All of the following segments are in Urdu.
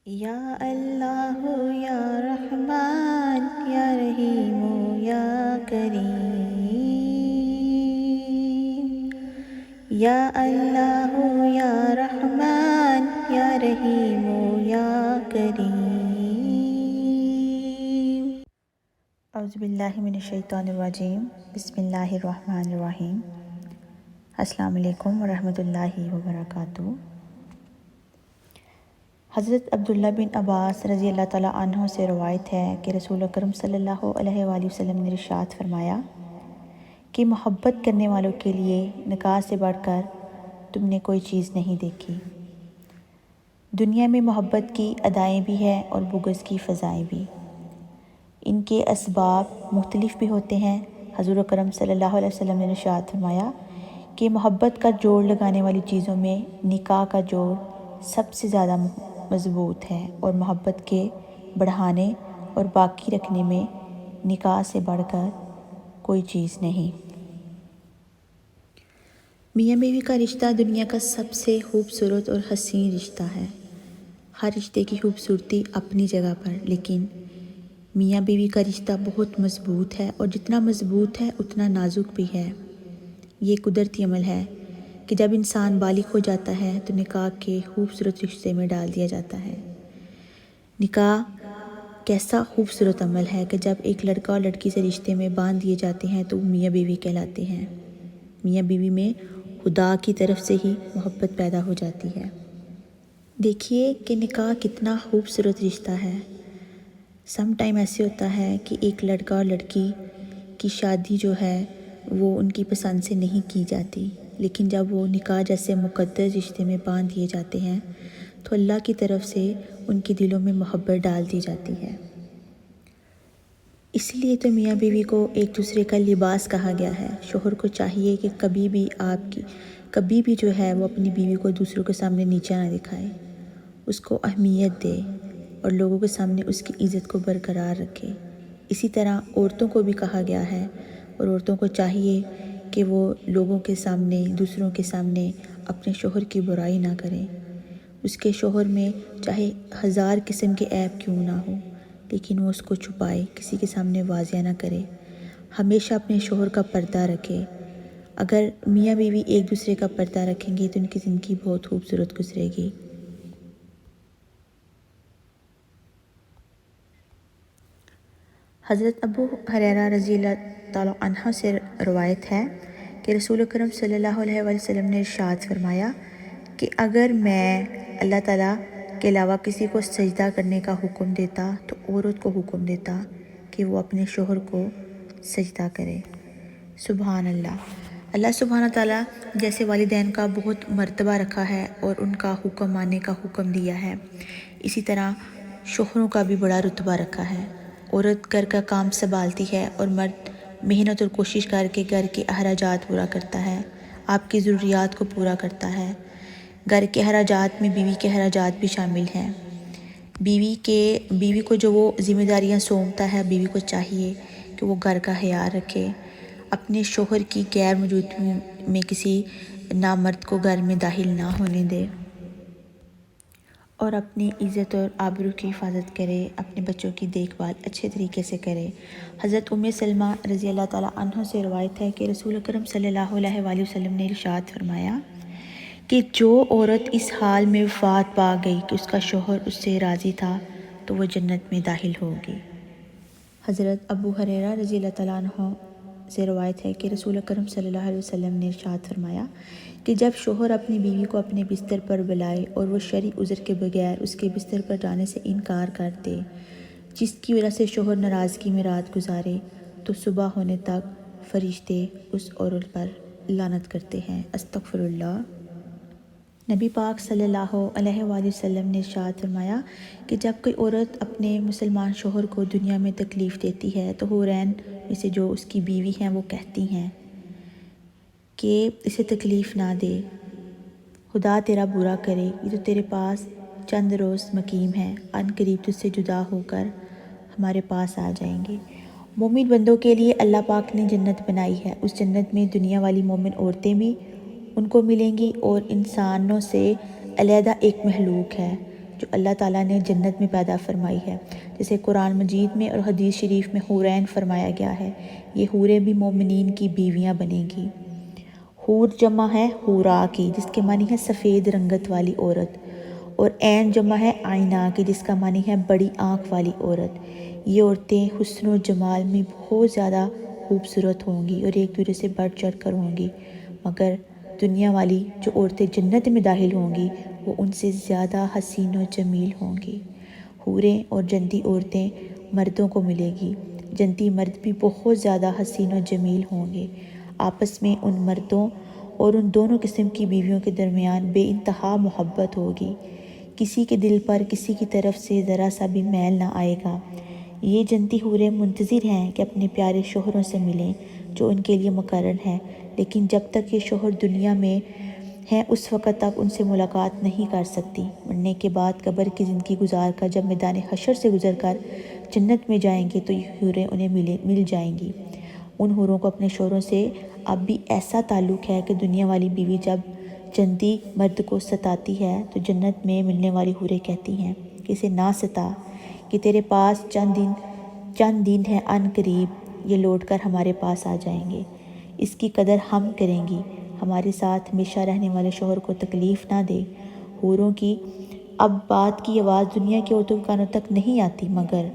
یا اللہ یا رحمان یا رحیم یا کریم، یا اللہ یا رحمان یا رحیم یا کریم۔ اعوذ باللہ من الشیطان الرجیم، بسم اللہ الرحمن الرحیم۔ السلام علیکم ورحمۃ اللہ وبرکاتہ۔ حضرت عبداللہ بن عباس رضی اللہ تعالیٰ عنہ سے روایت ہے کہ رسول اکرم صلی اللہ علیہ وآلہ وسلم نے ارشاد فرمایا کہ محبت کرنے والوں کے لیے نکاح سے بڑھ کر تم نے کوئی چیز نہیں دیکھی۔ دنیا میں محبت کی ادائیں بھی ہیں اور بغض کی فضائیں بھی۔ ان کے اسباب مختلف بھی ہوتے ہیں۔ حضور اکرم صلی اللہ علیہ وسلم نے ارشاد فرمایا کہ محبت کا جوڑ لگانے والی چیزوں میں نکاح کا جوڑ سب سے زیادہ مضبوط ہے، اور محبت کے بڑھانے اور باقی رکھنے میں نکاح سے بڑھ کر کوئی چیز نہیں۔ میاں بیوی کا رشتہ دنیا کا سب سے خوبصورت اور حسین رشتہ ہے۔ ہر رشتے کی خوبصورتی اپنی جگہ پر، لیکن میاں بیوی کا رشتہ بہت مضبوط ہے، اور جتنا مضبوط ہے اتنا نازک بھی ہے۔ یہ قدرتی عمل ہے کہ جب انسان بالغ ہو جاتا ہے تو نکاح کے خوبصورت رشتے میں ڈال دیا جاتا ہے۔ نکاح کیسا خوبصورت عمل ہے کہ جب ایک لڑکا اور لڑکی سے رشتے میں باندھ دیے جاتے ہیں تو وہ میاں بیوی کہلاتے ہیں۔ میاں بیوی میں خدا کی طرف سے ہی محبت پیدا ہو جاتی ہے۔ دیکھیے کہ نکاح کتنا خوبصورت رشتہ ہے۔ سم ٹائم ایسے ہوتا ہے کہ ایک لڑکا اور لڑکی کی شادی جو ہے وہ ان کی پسند سے نہیں کی جاتی، لیکن جب وہ نکاح جیسے مقدس رشتے میں باندھ دیے جاتے ہیں تو اللہ کی طرف سے ان کے دلوں میں محبت ڈال دی جاتی ہے۔ اس لیے تو میاں بیوی کو ایک دوسرے کا لباس کہا گیا ہے۔ شوہر کو چاہیے کہ کبھی بھی جو ہے وہ اپنی بیوی کو دوسروں کے سامنے نیچا نہ دکھائے، اس کو اہمیت دے اور لوگوں کے سامنے اس کی عزت کو برقرار رکھے۔ اسی طرح عورتوں کو بھی کہا گیا ہے، اور عورتوں کو چاہیے کہ وہ لوگوں کے سامنے، دوسروں کے سامنے اپنے شوہر کی برائی نہ کریں۔ اس کے شوہر میں چاہے 1000 قسم کے عیب کیوں نہ ہو، لیکن وہ اس کو چھپائے، کسی کے سامنے واضح نہ کرے۔ ہمیشہ اپنے شوہر کا پردہ رکھے۔ اگر میاں بیوی ایک دوسرے کا پردہ رکھیں گے تو ان کی زندگی بہت خوبصورت گزرے گی۔ حضرت ابو ہریرہ رضی اللہ تعالیٰ عنہ سے روایت ہے کہ رسول اکرم صلی اللہ علیہ وآلہ وسلم نے ارشاد فرمایا کہ اگر میں اللہ تعالیٰ کے علاوہ کسی کو سجدہ کرنے کا حکم دیتا تو عورت کو حکم دیتا کہ وہ اپنے شوہر کو سجدہ کرے۔ سبحان اللہ۔ اللہ سبحانہ تعالیٰ جیسے والدین کا بہت مرتبہ رکھا ہے اور ان کا حکم ماننے کا حکم دیا ہے، اسی طرح شوہروں کا بھی بڑا رتبہ رکھا ہے۔ عورت گھر کا کام سنبھالتی ہے اور مرد محنت اور کوشش کر کے گھر کے اخراجات پورا کرتا ہے، آپ کی ضروریات کو پورا کرتا ہے۔ گھر کے اخراجات میں بیوی کے اخراجات بھی شامل ہیں۔ بیوی کو جو وہ ذمہ داریاں سونپتا ہے، بیوی کو چاہیے کہ وہ گھر کا خیال رکھے، اپنے شوہر کی غیر موجودگی میں کسی نامرد کو گھر میں داخل نہ ہونے دے، اور اپنی عزت اور آبرو کی حفاظت کرے، اپنے بچوں کی دیکھ بھال اچھے طریقے سے کرے۔ حضرت ام سلمہ رضی اللہ تعالیٰ عنہ سے روایت ہے کہ رسول اکرم صلی اللہ علیہ وآلہ وسلم نے ارشاد فرمایا کہ جو عورت اس حال میں وفات پا گئی کہ اس کا شوہر اس سے راضی تھا تو وہ جنت میں داخل ہوگی۔ حضرت ابو ہریرہ رضی اللہ تعالیٰ عنہ سے روایت ہے کہ رسول اکرم صلی اللہ علیہ وسلم نے ارشاد فرمایا کہ جب شوہر اپنی بیوی کو اپنے بستر پر بلائے اور وہ شرعی عذر کے بغیر اس کے بستر پر جانے سے انکار کر دے، جس کی وجہ سے شوہر ناراضگی میں رات گزارے، تو صبح ہونے تک فرشتے اس عورت پر لعنت کرتے ہیں۔ استغفر اللہ۔ نبی پاک صلی اللہ علیہ وآلہ وسلم نے ارشاد فرمایا کہ جب کوئی عورت اپنے مسلمان شوہر کو دنیا میں تکلیف دیتی ہے تو حورین میں سے جو اس کی بیوی ہیں وہ کہتی ہیں کہ اسے تکلیف نہ دے، خدا تیرا برا کرے، یہ تو تیرے پاس چند روز مقیم ہے، عن قریب تجھ سے جدا ہو کر ہمارے پاس آ جائیں گے۔ مومن بندوں کے لیے اللہ پاک نے جنت بنائی ہے۔ اس جنت میں دنیا والی مومن عورتیں بھی ان کو ملیں گی، اور انسانوں سے علیحدہ ایک مخلوق ہے جو اللہ تعالیٰ نے جنت میں پیدا فرمائی ہے، جسے قرآن مجید میں اور حدیث شریف میں حورین فرمایا گیا ہے۔ یہ حوریں بھی مومنین کی بیویاں بنیں گی۔ حور جمع ہے حورا کی، جس کے معنی ہے سفید رنگت والی عورت، اور عین جمع ہے آئینہ کی، جس کا معنی ہے بڑی آنکھ والی عورت۔ یہ عورتیں حسن و جمال میں بہت زیادہ خوبصورت ہوں گی اور ایک دوسرے سے بڑھ چڑھ کر ہوں گی، مگر دنیا والی جو عورتیں جنت میں داخل ہوں گی وہ ان سے زیادہ حسین و جمیل ہوں گی۔ حوریں اور جنتی عورتیں مردوں کو ملے گی۔ جنتی مرد بھی بہت زیادہ حسین و جمیل ہوں گے۔ آپس میں ان مردوں اور ان دونوں قسم کی بیویوں کے درمیان بے انتہا محبت ہوگی۔ کسی کے دل پر کسی کی طرف سے ذرا سا بھی میل نہ آئے گا۔ یہ جنتی حوریں منتظر ہیں کہ اپنے پیارے شوہروں سے ملیں جو ان کے لیے مقرر ہیں، لیکن جب تک یہ شوہر دنیا میں ہیں اس وقت تک ان سے ملاقات نہیں کر سکتی۔ مرنے کے بعد قبر کی زندگی گزار کر جب میدان حشر سے گزر کر جنت میں جائیں گے تو یہ حوریں انہیں مل جائیں گی۔ ان حوروں کو اپنے شوہروں سے اب بھی ایسا تعلق ہے کہ دنیا والی بیوی جب جنتی مرد کو ستاتی ہے تو جنت میں ملنے والی حوریں کہتی ہیں کہ اسے نہ ستا، کہ تیرے پاس چند دن ہے، ان قریب یہ لوٹ کر ہمارے پاس آ جائیں گے، اس کی قدر ہم کریں گی، ہمارے ساتھ ہمیشہ رہنے والے شوہر کو تکلیف نہ دے۔ حوروں کی اب بات کی آواز دنیا کی عورتوں کے کانوں تک نہیں آتی، مگر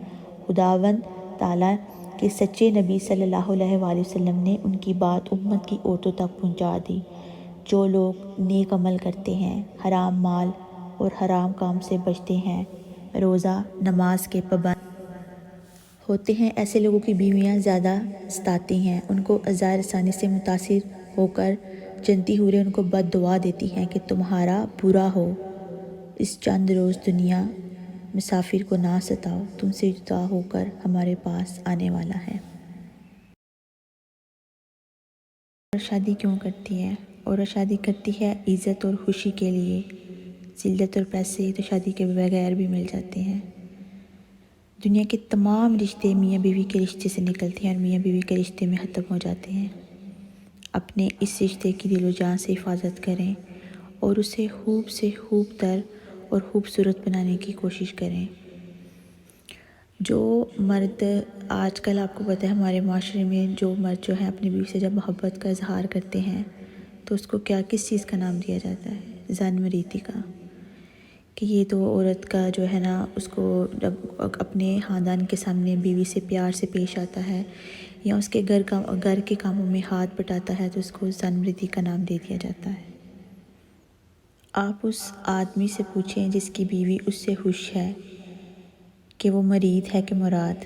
خداوند تعالیٰ کے سچے نبی صلی اللہ علیہ وآلہ وسلم نے ان کی بات امت کی عورتوں تک پہنچا دی۔ جو لوگ نیک عمل کرتے ہیں، حرام مال اور حرام کام سے بچتے ہیں، روزہ نماز کے پابند ہوتے ہیں، ایسے لوگوں کی بیویاں زیادہ ستاتی ہیں، ان کو عزا رسانی سے متاثر ہو کر جنتی حوریں ان کو بد دعا دیتی ہیں کہ تمہارا برا ہو، اس چند روز دنیا مسافر کو نہ ستاؤ، تم سے جدا ہو کر ہمارے پاس آنے والا ہے۔ اور شادی کیوں کرتی ہے؟ اور شادی کرتی ہے عزت اور خوشی کے لیے۔ ذلت اور پیسے تو شادی کے بغیر بھی مل جاتے ہیں۔ دنیا کے تمام رشتے میاں بیوی کے رشتے سے نکلتے ہیں اور میاں بیوی کے رشتے میں ختم ہو جاتے ہیں۔ اپنے اس رشتے کی دل و جان سے حفاظت کریں اور اسے خوب سے خوب تر اور خوبصورت بنانے کی کوشش کریں۔ جو مرد آج کل آپ کو پتہ ہے ہمارے معاشرے میں جو مرد جو ہے اپنی بیوی سے جب محبت کا اظہار کرتے ہیں تو اس کو کس چیز کا نام دیا جاتا ہے؟ زن مریتی کا، کہ یہ تو عورت کا جو ہے نا اس کو جب اپنے خاندان کے سامنے بیوی سے پیار سے پیش آتا ہے یا اس کے گھر کے کاموں میں ہاتھ بٹاتا ہے تو اس کو زن مریتی کا نام دے دیا جاتا ہے۔ آپ اس آدمی سے پوچھیں جس کی بیوی اس سے خوش ہے کہ وہ مرید ہے کہ مراد۔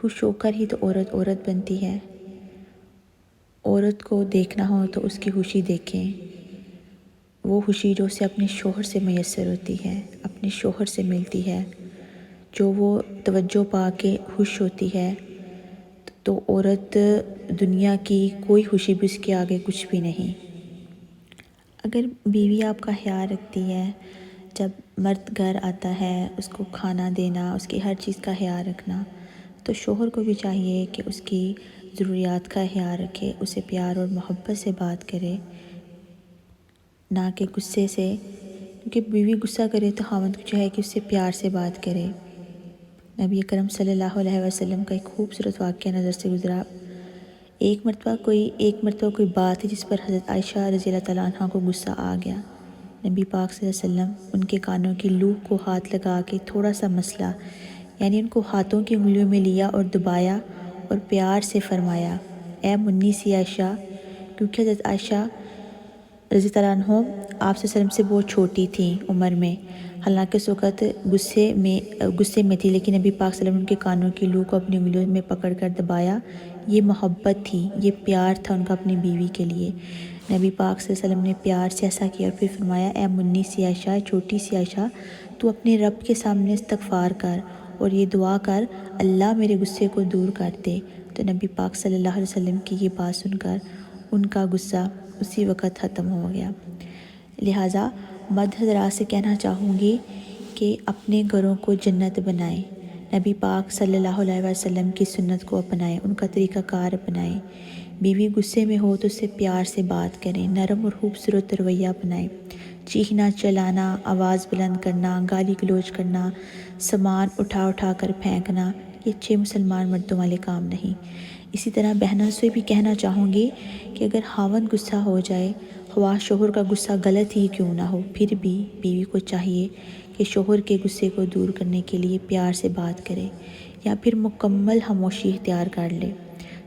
خوش ہو کر ہی تو عورت بنتی ہے۔ عورت کو دیکھنا ہو تو اس کی خوشی دیکھیں، وہ خوشی جو اسے اپنے شوہر سے میسر ہوتی ہے، اپنے شوہر سے ملتی ہے، جو وہ توجہ پا کے خوش ہوتی ہے، تو عورت دنیا کی کوئی خوشی بھی اس کے آگے کچھ بھی نہیں۔ اگر بیوی آپ کا خیال رکھتی ہے، جب مرد گھر آتا ہے اس کو کھانا دینا، اس کی ہر چیز کا خیال رکھنا، تو شوہر کو بھی چاہیے کہ اس کی ضروریات کا خیال رکھے، اسے پیار اور محبت سے بات کرے، نہ کہ غصے سے، کیونکہ بیوی غصہ کرے تو خاوند کو چاہیے کہ اس سے پیار سے بات کرے۔ نبی اکرم صلی اللہ علیہ وسلم کا ایک خوبصورت واقعہ نظر سے گزرا۔ ایک مرتبہ کوئی بات ہے جس پر حضرت عائشہ رضی اللہ تعالیٰ عنہ کو غصہ آ گیا۔ نبی پاک صلی اللہ علیہ وسلم ان کے کانوں کی لوح کو ہاتھ لگا کے تھوڑا سا مسئلہ، یعنی ان کو ہاتھوں کی انگلیوں میں لیا اور دبایا اور پیار سے فرمایا، اے منی سی عائشہ، کیونکہ حضرت عائشہ رضی اللہ عنہ آپ صلی اللہ علیہ وسلم سے بہت چھوٹی تھیں عمر میں، حالانکہ اس وقت غصے میں تھی، لیکن نبی پاک صلی اللہ علیہ وسلم نے ان کے کانوں کی لوح کو اپنی انگلیوں میں پکڑ کر دبایا۔ یہ محبت تھی، یہ پیار تھا ان کا اپنی بیوی کے لیے۔ نبی پاک صلی اللہ علیہ وسلم نے پیار سے ایسا کیا اور پھر فرمایا، اے منی سی عائشہ، چھوٹی سی عائشہ، تو اپنے رب کے سامنے استغفار کر اور یہ دعا کر، اللہ میرے غصے کو دور کر دے۔ تو نبی پاک صلی اللہ علیہ وسلم کی یہ بات سن کر ان کا غصہ اسی وقت ختم ہو گیا۔ لہٰذا مرد حضرات سے کہنا چاہوں گی کہ اپنے گھروں کو جنت بنائیں، نبی پاک صلی اللہ علیہ وسلم کی سنت کو اپنائیں، ان کا طریقہ کار اپنائیں۔ بیوی غصے میں ہو تو اس سے پیار سے بات کریں، نرم اور خوبصورت رویہ اپنائیں۔ چیخنا چلانا، آواز بلند کرنا، گالی گلوچ کرنا، سامان اٹھا اٹھا کر پھینکنا، یہ اچھے مسلمان مردوں والے کام نہیں۔ اسی طرح بہنوں سے بھی کہنا چاہوں گی کہ اگر خاوند غصہ ہو جائے، خواہ شوہر کا غصہ غلط ہی کیوں نہ ہو، پھر بھی بیوی کو چاہیے کہ شوہر کے غصے کو دور کرنے کے لیے پیار سے بات کرے یا پھر مکمل خاموشی اختیار کر لے۔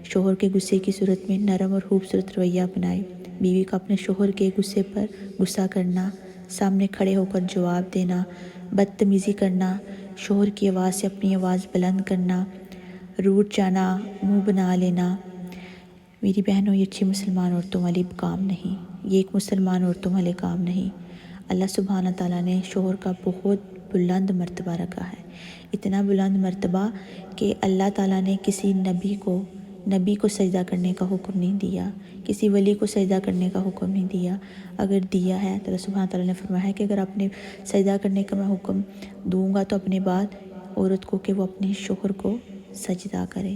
شوہر کے غصے کی صورت میں نرم اور خوبصورت رویہ اپنائے۔ بیوی کا اپنے شوہر کے غصے پر غصہ کرنا، سامنے کھڑے ہو کر جواب دینا، بدتمیزی کرنا، شوہر کی آواز سے اپنی آواز بلند کرنا، روٹھ جانا، منہ بنا لینا، میری بہنوں یہ اچھی مسلمان عورتوں والی کام نہیں، یہ ایک مسلمان عورتوں والے کام نہیں۔ اللہ سبحانہ تعالیٰ نے شوہر کا بہت بلند مرتبہ رکھا ہے، اتنا بلند مرتبہ کہ اللہ تعالیٰ نے کسی نبی کو سجدہ کرنے کا حکم نہیں دیا، کسی ولی کو سجدہ کرنے کا حکم نہیں دیا۔ اگر دیا ہے تو اللہ سبحانہ تعالیٰ نے فرمایا ہے کہ اگر آپ نے سجدہ کرنے کا میں حکم دوں گا تو اپنے بعد عورت کو کہ وہ اپنے شوہر کو سجدہ کرے۔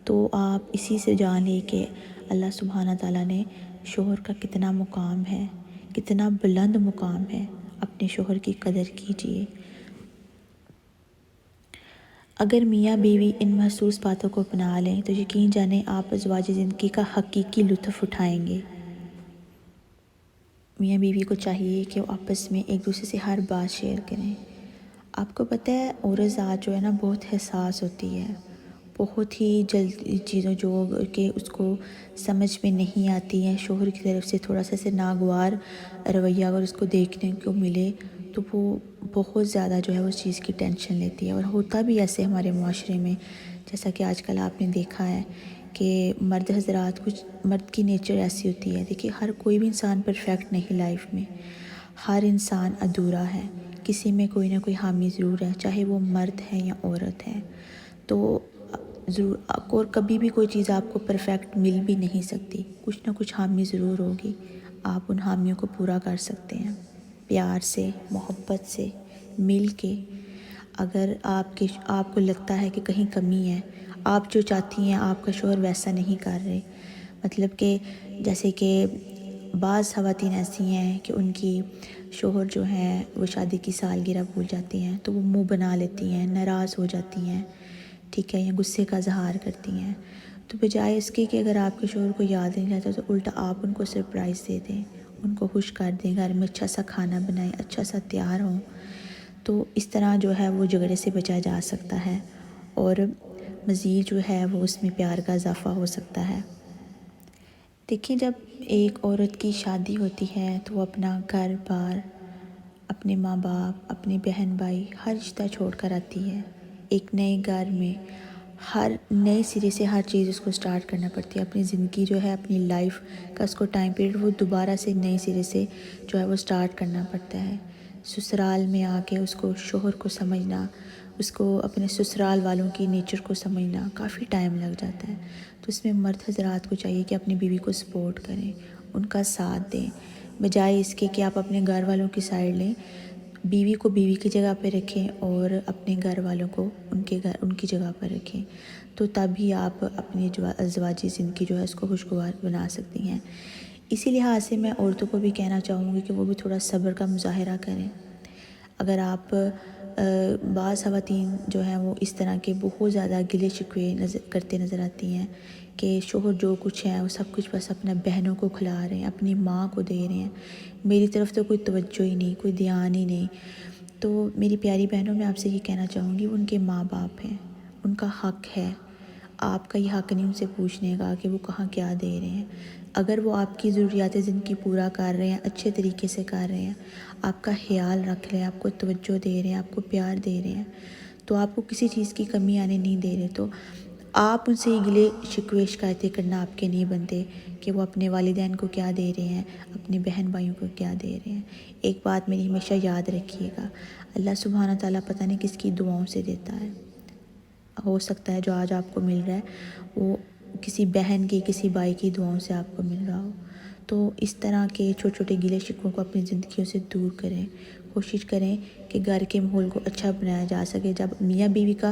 تو آپ اسی سے جان لیں کہ اللہ سبحانہ تعالیٰ نے شوہر کا کتنا مقام ہے، کتنا بلند مقام ہے، اپنے شوہر کی قدر کیجیے۔ اگر میاں بیوی ان محسوس باتوں کو اپنا لیں تو یقین جانیں آپ ازواج زندگی کا حقیقی لطف اٹھائیں گے۔ میاں بیوی کو چاہیے کہ وہ آپس میں ایک دوسرے سے ہر بات شیئر کریں۔ آپ کو پتہ ہے عورت ذات جو ہے نا بہت حساس ہوتی ہے، بہت ہی جلدی چیزوں جو کہ اس کو سمجھ میں نہیں آتی ہیں، شوہر کی طرف سے تھوڑا سا ناگوار رویہ اگر اس کو دیکھنے کو ملے تو وہ بہت زیادہ جو ہے اس چیز کی ٹینشن لیتی ہے۔ اور ہوتا بھی ایسے ہمارے معاشرے میں، جیسا کہ آج کل آپ نے دیکھا ہے کہ مرد حضرات مرد کی نیچر ایسی ہوتی ہے۔ دیکھیے ہر کوئی بھی انسان پرفیکٹ نہیں لائف میں، ہر انسان ادھورا ہے، کسی میں کوئی نہ کوئی خامی ضرور ہے، چاہے وہ مرد ہے یا عورت ہے۔ تو ضرور اور کبھی بھی کوئی چیز آپ کو پرفیکٹ مل بھی نہیں سکتی، کچھ نہ کچھ خامی ضرور ہوگی۔ آپ ان خامیوں کو پورا کر سکتے ہیں پیار سے، محبت سے، مل کے۔ اگر آپ کو لگتا ہے کہ کہیں کمی ہے، آپ جو چاہتی ہیں آپ کا شوہر ویسا نہیں کر رہے، مطلب کہ جیسے کہ بعض خواتین ایسی ہیں کہ ان کی شوہر جو ہیں وہ شادی کی سالگرہ بھول جاتے ہیں تو وہ منہ بنا لیتی ہیں، ناراض ہو جاتی ہیں، ٹھیک ہے، یا غصے کا اظہار کرتی ہیں۔ تو بجائے اس کے کہ اگر آپ کے شوہر کو یاد نہیں رہتا تو الٹا آپ ان کو سرپرائز دے دیں، ان کو خوش کر دیں، گھر میں اچھا سا کھانا بنائیں، اچھا سا تیار ہوں، تو اس طرح جو ہے وہ جھگڑے سے بچا جا سکتا ہے اور مزید جو ہے وہ اس میں پیار کا اضافہ ہو سکتا ہے۔ دیکھیں جب ایک عورت کی شادی ہوتی ہے تو وہ اپنا گھر بار، اپنے ماں باپ، اپنے بہن بھائی ہر رشتہ چھوڑ کر آتی ہے۔ ایک نئے گھر میں ہر نئے سرے سے ہر چیز اس کو سٹارٹ کرنا پڑتی ہے، اپنی زندگی جو ہے، اپنی لائف کا اس کو ٹائم پیریڈ وہ دوبارہ سے نئے سرے سے جو ہے وہ سٹارٹ کرنا پڑتا ہے۔ سسرال میں آ کے اس کو شوہر کو سمجھنا، اس کو اپنے سسرال والوں کی نیچر کو سمجھنا کافی ٹائم لگ جاتا ہے۔ تو اس میں مرد حضرات کو چاہیے کہ اپنی بیوی کو سپورٹ کریں، ان کا ساتھ دیں، بجائے اس کے کہ آپ اپنے گھر والوں کی سائڈ لیں۔ بیوی کو بیوی کی جگہ پہ رکھیں اور اپنے گھر والوں کو ان کی جگہ پر رکھیں، تو تبھی آپ اپنی ازدواجی زندگی جو ہے اس کو خوشگوار بنا سکتی ہیں۔ اسی لحاظ سے میں عورتوں کو بھی کہنا چاہوں گی کہ وہ بھی تھوڑا صبر کا مظاہرہ کریں۔ اگر آپ بعض خواتین جو ہیں وہ اس طرح کے بہت زیادہ گلے شکوے کرتے نظر آتی ہیں کہ شوہر جو کچھ ہے وہ سب کچھ بس اپنا بہنوں کو کھلا رہے ہیں، اپنی ماں کو دے رہے ہیں، میری طرف تو کوئی توجہ ہی نہیں، کوئی دھیان ہی نہیں۔ تو میری پیاری بہنوں میں آپ سے یہ کہنا چاہوں گی ان کے ماں باپ ہیں، ان کا حق ہے، آپ کا یہ حق نہیں ان سے پوچھنے کا کہ وہ کہاں کیا دے رہے ہیں۔ اگر وہ آپ کی ضروریات زندگی پورا کر رہے ہیں، اچھے طریقے سے کر رہے ہیں، آپ کا خیال رکھ رہے ہیں، آپ کو توجہ دے رہے ہیں، آپ کو پیار دے رہے ہیں، تو آپ کو کسی چیز کی کمی آنے نہیں دے رہے، تو آپ ان سے گلے شکوے شکایتیں کرنا آپ کے نہیں بنتے کہ وہ اپنے والدین کو کیا دے رہے ہیں، اپنے بہن بھائیوں کو کیا دے رہے ہیں۔ ایک بات میری ہمیشہ یاد رکھیے گا، اللہ سبحانہ تعالیٰ پتہ نہیں کس کی دعاؤں سے دیتا ہے۔ ہو سکتا ہے جو آج آپ کو مل رہا ہے وہ کسی بہن کی، کسی بھائی کی دعاؤں سے آپ کو مل رہا ہو۔ تو اس طرح کے چھوٹے چھوٹے گلے شکووں کو اپنی زندگیوں سے دور کریں، کوشش کریں کہ گھر کے ماحول کو اچھا بنایا جا سکے. جب میاں بیوی کا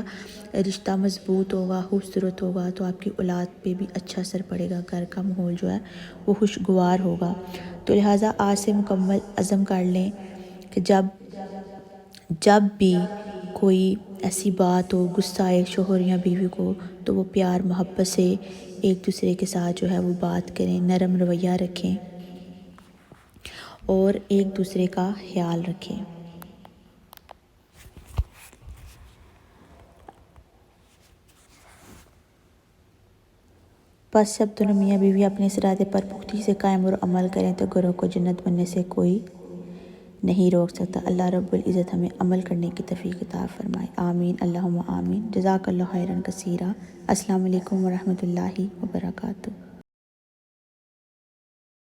رشتہ مضبوط ہوگا، خوبصورت ہوگا، تو آپ کی اولاد پہ بھی اچھا اثر پڑے گا. گھر کا ماحول جو ہے وہ خوشگوار ہوگا. تو لہٰذا آج سے مکمل عزم کر لیں کہ جب بھی کوئی ایسی بات ہو، غصہ آئے شوہر یا بیوی کو، تو وہ پیار محبت سے ایک دوسرے کے ساتھ جو ہے وہ بات کریں، نرم رویہ رکھیں اور ایک دوسرے کا خیال رکھیں. بس جب دونوں میاں بیوی اپنے اس ارادے پر پختگی سے قائم اور عمل کریں تو گھروں کو جنت بننے سے کوئی نہیں روک سکتا. اللہ رب العزت ہمیں عمل کرنے کی توفیق عطا فرمائے. آمین اللہم آمین. جزاک اللہ خیرا کثیرا. السلام علیکم ورحمۃ اللہ وبرکاتہ.